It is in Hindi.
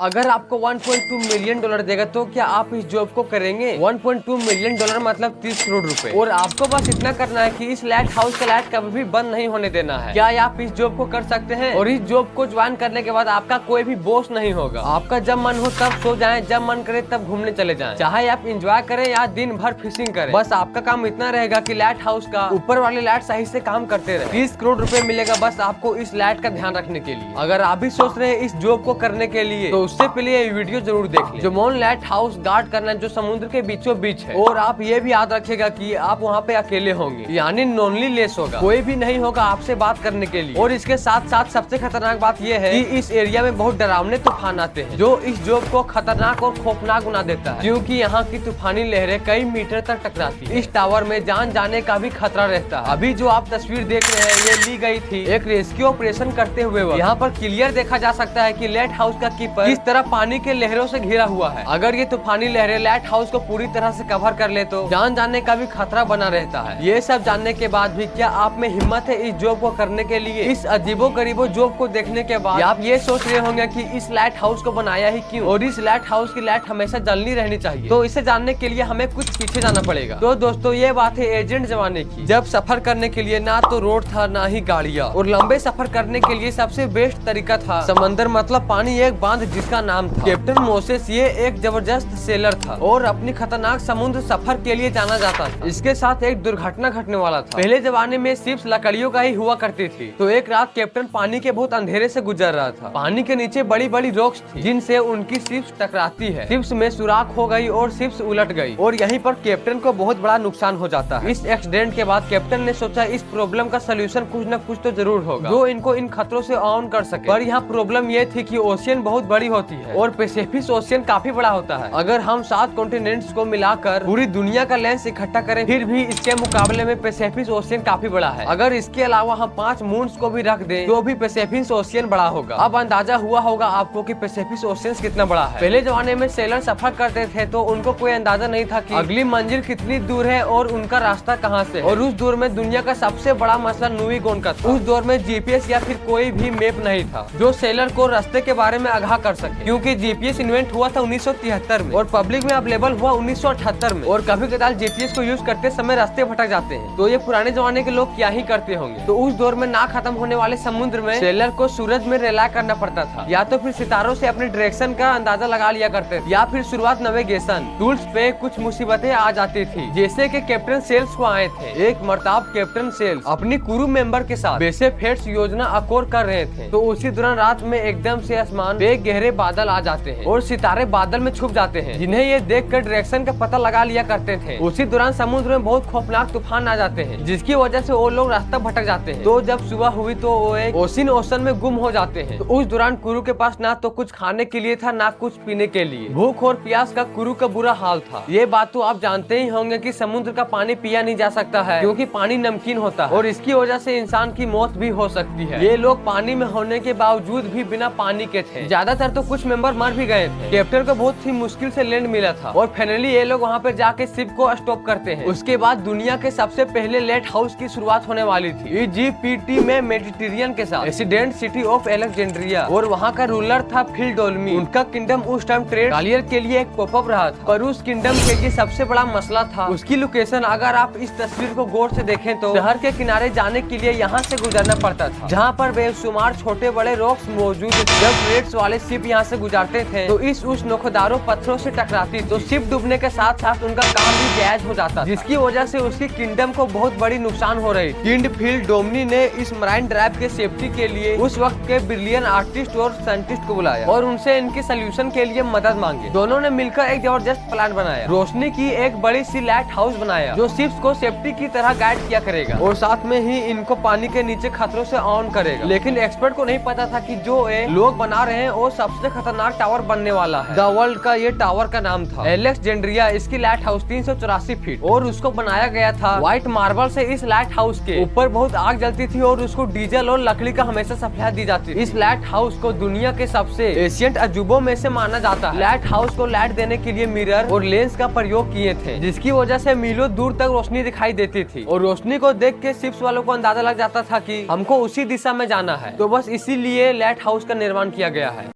अगर आपको 1.2 मिलियन डॉलर देगा तो क्या आप इस जॉब को करेंगे? 1.2 मिलियन डॉलर मतलब 30 करोड़ रुपए। और आपको बस इतना करना है कि इस लाइट हाउस का लाइट कभी भी बंद नहीं होने देना है। क्या आप इस जॉब को कर सकते हैं? और इस जॉब को ज्वाइन करने के बाद आपका कोई भी बॉस नहीं होगा। आपका जब मन हो तब सो जाए, जब मन करे तब घूमने चले जाए, चाहे आप इंजॉय करें या दिन भर फिशिंग करें। बस आपका काम इतना रहेगा कि लाइट हाउस का ऊपर वाले लाइट सही से काम करते रहे। 30 करोड़ रुपए मिलेगा बस आपको इस लाइट का ध्यान रखने के लिए। अगर आप भी सोच रहे हैं इस जॉब को करने के लिए तो उससे पहले ये वीडियो जरूर देख लें। जो मोन लाइट हाउस गार्ड करना जो समुद्र के बीचों बीच है। और आप ये भी याद रखिएगा कि आप वहाँ पे अकेले होंगे, यानी नॉनली लेस होगा, कोई भी नहीं होगा आपसे बात करने के लिए। और इसके साथ साथ सबसे खतरनाक बात यह है कि इस एरिया में बहुत डरावने तूफान आते हैं जो इस जॉब को खतरनाक और खौफनाक बना देता है, क्योंकि यहाँ की तूफानी लहरें कई मीटर तक टकराती है। इस टावर में जान जाने का भी खतरा रहता है। अभी जो आप तस्वीर देख रहे हैं ये ली गई थी एक रेस्क्यू ऑपरेशन करते हुए। यहाँ पर क्लियर देखा जा सकता है कि लाइट हाउस का कीपर किस तरह पानी के लहरों से घिरा हुआ है। अगर ये तूफानी लहरें लाइट हाउस को पूरी तरह से कवर कर ले तो जान जाने का भी खतरा बना रहता है। ये सब जानने के बाद भी क्या आप में हिम्मत है इस जॉब को करने के लिए? इस अजीबो गरीबो जॉब को देखने के बाद आप ये सोच रहे होंगे कि इस लाइट हाउस को बनाया ही क्यों, और इस लाइट हाउस की लाइट हमेशा जलनी रहनी चाहिए। तो इसे जानने के लिए हमें कुछ पीछे जाना पड़ेगा। तो दोस्तों ये बात है एजेंट जमाने की, जब सफर करने के लिए ना तो रोड था ना ही गाड़ियाँ, और लंबे सफर करने के लिए सबसे बेस्ट तरीका था समंदर, मतलब पानी, एक बांध जिसका नाम था कैप्टन मोसेस। ये एक जबरदस्त सेलर था और अपनी खतरनाक समुद्र सफर के लिए जाना जाता था। इसके साथ एक दुर्घटना घटने वाला था। पहले जमाने में शिप्स लकड़ियों का ही हुआ करती थी। तो एक रात कैप्टन पानी के बहुत अंधेरे से गुजर रहा था। पानी के नीचे बड़ी बड़ी रॉक्स थी जिनसे उनकी शिप्स टकराती है। शिप्स में सुराख हो गई और शिप्स उलट गई और यहीं पर कैप्टन को बहुत बड़ा नुकसान हो जाता है। इस एक्सीडेंट के बाद कैप्टन ने सोचा इस प्रॉब्लम का सोल्यूशन कुछ न कुछ तो जरूर होगा जो इनको इन खतरों से ऑन कर सके। पर यहाँ प्रॉब्लम ये थी कि ओशियन बहुत बड़ी होती है और पैसिफिक ओशियन काफी बड़ा होता है। अगर हम 7 कॉन्टिनेंट्स को मिलाकर पूरी दुनिया का लेंस इकट्ठा करें फिर भी इसके मुकाबले में पैसिफिक ओशियन काफी बड़ा है। अगर इसके अलावा हम 5 मून्स को भी रख दें तो भी पैसिफिक ओशियन बड़ा होगा। अब अंदाजा हुआ होगा आपको कि पैसिफिक ओशियन कितना बड़ा है। पहले जमाने में सेलर सफर करते थे तो उनको कोई अंदाजा नहीं था कि अगली मंजिल कितनी दूर है और उनका रास्ता कहाँ से। और उस दौर में दुनिया का सबसे बड़ा मसला नुईगोन का था। उस दौर में जीपीएस या फिर कोई भी मैप नहीं था जो सेलर को रास्ते के बारे में आगाह कर सके, क्योंकि जीपीएस इन्वेंट हुआ था 1973 में और पब्लिक में अवेलेबल हुआ 1978 में। और कभी कदार जीपीएस को यूज करते समय रास्ते भटक जाते हैं तो ये पुराने जमाने के लोग क्या ही करते होंगे। तो उस दौर में ना खत्म होने वाले समुद्र में सेलर को सूरज में रिलाई करना पड़ता था, या तो फिर सितारों से अपने डायरेक्शन का अंदाजा लगा लिया करते थे, या फिर शुरुआत नेविगेशन टूल्स पे कुछ मुसीबतें आ जाती थी, जैसे कि कैप्टन सेल्स को आए थे। एक मर्ताब कैप्टन सेल्स अपनी क्रू मेंबर के साथ बेसे फेट्स योजना अकोर कर रहे थे। तो उसी दौरान रात में एकदम से आसमान पे गहरे बादल आ जाते हैं और सितारे बादल में छुप जाते हैं, जिन्हें ये देखकर डायरेक्शन का पता लगा लिया करते थे। उसी दौरान समुद्र में बहुत खौफनाक तूफान आ जाते हैं जिसकी वजह से वो लोग रास्ता भटक जाते हैं। तो जब सुबह हुई तो वो एक ओशन में गुम हो जाते हैं। तो उस दौरान क्रू के पास ना तो कुछ खाने के लिए था ना कुछ पीने के लिए। भूख और प्यास का क्रू का बुरा हाल था। ये बात तो आप जानते ही होंगे कि समुद्र का पानी पिया नहीं जा सकता है क्योंकि पानी नमकीन होता है और इसकी वजह से इंसान की मौत भी हो सकती है। ये लोग पानी में होने के बावजूद भी बिना पानी के थे। ज्यादातर तो कुछ मेंबर मर भी गए थे। कैप्टन को बहुत ही मुश्किल से लैंड मिला था और फाइनली ये लोग वहाँ पे जाके शिप को स्टॉप करते हैं। उसके बाद दुनिया के सबसे पहले लाइट हाउस की शुरुआत होने वाली थी इजिप्टी में मेडिटेरियन के साथ रेसिडेंट सिटी ऑफ अलेक्जेंड्रिया। और वहाँ का रूलर था फिल डोलमी। उनका किंगडम उस टाइम ट्रेड कॉलियर के लिए एक पॉपअप रहा था, पर उस किंगडम के लिए सबसे बड़ा मसला था उसकी लोकेशन। अगर आप इस तस्वीर को गौर से देखें तो शहर के किनारे जाने के लिए यहाँ से गुजरना पड़ता था, जहाँ पर बेशुमार छोटे बड़े रॉक्स मौजूद थे। जब ट्रेड्स वाले शिप यहाँ से गुजरते थे तो इस उस नोखदारों पत्थरों से टकराती, तो शिप डूबने के साथ साथ उनका काम भी जायज हो जाता, जिसकी वजह से उसकी किंगडम को बहुत बड़ी नुकसान हो रही। किंग फिल डोमनी ने इस मराइन ड्राइव के सेफ्टी के लिए उस वक्त के ब्रिलियंट आर्टिस्ट और साइंटिस्ट को बुलाया और उनसे इनके सोल्यूशन के लिए मदद मांगी। दोनों ने मिलकर एक जबरदस्त प्लान बनाया। रोशनी की एक बड़ी सी लाइट हाउस बनाया जो शिप्स को सेफ्टी की तरह गाइड किया करेगा और साथ में ही इनको पानी के नीचे खतरों से ऑन करेगा। लेकिन एक्सपर्ट को नहीं पता था कि जो लोग बना रहे हैं वो सबसे खतरनाक टावर बनने वाला है। द वर्ल्ड का ये टावर का नाम था अलेक्जेंड्रिया। इसकी लाइट हाउस 384 फीट और उसको बनाया गया था व्हाइट मार्बल से। इस लाइट हाउस के ऊपर बहुत आग जलती थी और उसको डीजल और लकड़ी का हमेशा सप्लाई दी जाती थी। इस लाइट हाउस को दुनिया के सबसे एशियंट अजूबों में से माना जाता है। लाइट हाउस को लाइट देने के लिए मिरर और लेंस का प्रयोग किए थे, जिसकी वजह से मीलों दूर तक रोशनी दिखाई देती थी और रोशनी को देख के शिप्स वालों को अंदाजा लग जाता था कि हमको उसी दिशा में जाना है। तो बस इसीलिए लाइट हाउस का निर्माण किया गया है।